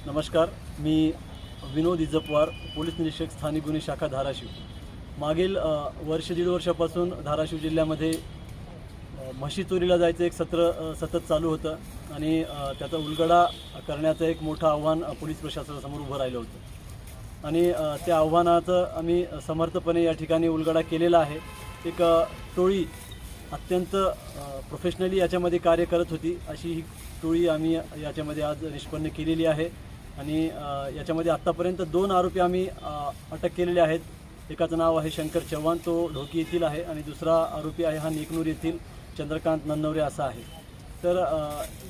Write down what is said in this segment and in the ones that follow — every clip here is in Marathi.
नमस्कार, मी विनोद इजपवार, पोलीस निरीक्षक स्थानिक गुन्हे शाखा धाराशिव। मागील वर्ष दीड वर्षापासून धाराशिव जिल्ह्यामध्ये म्हशी चोरीला जायचं एक सत्र सतत चालू होतं आणि त्याचा उलगडा करण्याचं एक मोठं आव्हान पोलीस प्रशासनासमोर उभं राहिलं होतं आणि त्या आव्हानाचं आम्ही समर्थपणे या ठिकाणी उलगडा केलेला आहे। एक टोळी अत्यंत प्रोफेशनली याच्यामध्ये कार्य करत होती, अशी ही टोळी आम्ही याच्यामध्ये आज निष्पन्न केलेली आहे आणि याच्यामध्ये आत्तापर्यंत 2 आरोपी आम्ही अटक केलेले आहेत। एकाचं नाव आहे शंकर चव्हाण, तो ढोकी येथील आहे आणि दुसरा आरोपी आहे हा नेकनूर येथील चंद्रकांत नन्नवरे असा आहे। तर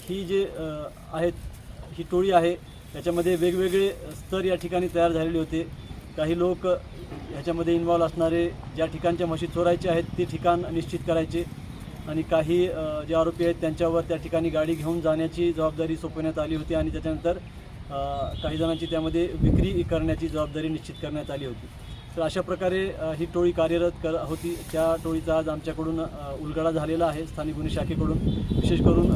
ही जे आहेत ही टोळी आहे, याच्यामध्ये वेगवेगळे स्तर या ठिकाणी तयार झालेले होते। काही लोक ह्याच्यामध्ये इन्व्हॉल्व असणारे ज्या ठिकाणच्या म्हशी चोरायचे आहेत ते ठिकाण निश्चित करायचे आणि काही जे आरोपी आहेत त्यांच्यावर त्या ठिकाणी गाडी घेऊन जाण्याची जबाबदारी सोपवण्यात आली होती आणि त्याच्यानंतर काही जणांची त्यामध्ये विक्री करण्याची जबाबदारी निश्चित करण्यात आली होती। तर अशा प्रकारे ही टोळी कार्यरत होती। त्या टोळीचा आज आमच्याकडून उलगडा झालेला आहे स्थानिक गुन्हे शाखेकडून। विशेष करून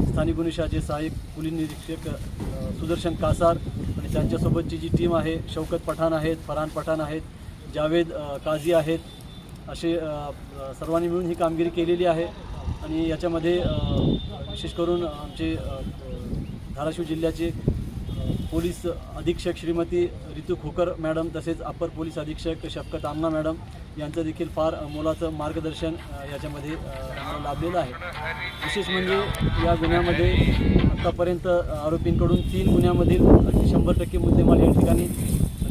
स्थानिक गुन्हे शाखेचे सहाय्यक पोलीस निरीक्षक सुदर्शन कासार आणि त्यांच्यासोबतची जी टीम आहे, शौकत पठाण आहेत, फरहान पठाण आहेत, जावेद काझी आहेत, असे सर्वांनी मिळून ही कामगिरी केलेली आहे आणि याच्यामध्ये विशेष करून आमचे धाराशिव जिल्ह्याचे पोलीस अधीक्षक श्रीमती रितू खोकर मॅडम तसेच अपर पोलीस अधीक्षक शफकत आमना मॅडम यांचं देखील फार मोलाचं मार्गदर्शन याच्यामध्ये लाभलेलं आहे। विशेष म्हणजे या गुन्ह्यामध्ये आत्तापर्यंत आरोपींकडून 3 गुन्ह्यामधील 100% मुद्देमाल या ठिकाणी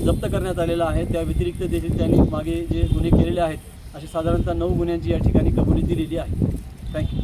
जप्त करण्यात आलेला आहे। त्या व्यतिरिक्त देखील त्यांनी मागे जे गुन्हे केलेले आहेत असे साधारणतः 9 गुन्ह्यांची या ठिकाणी कबुली दिलेली आहे। थँक्यू।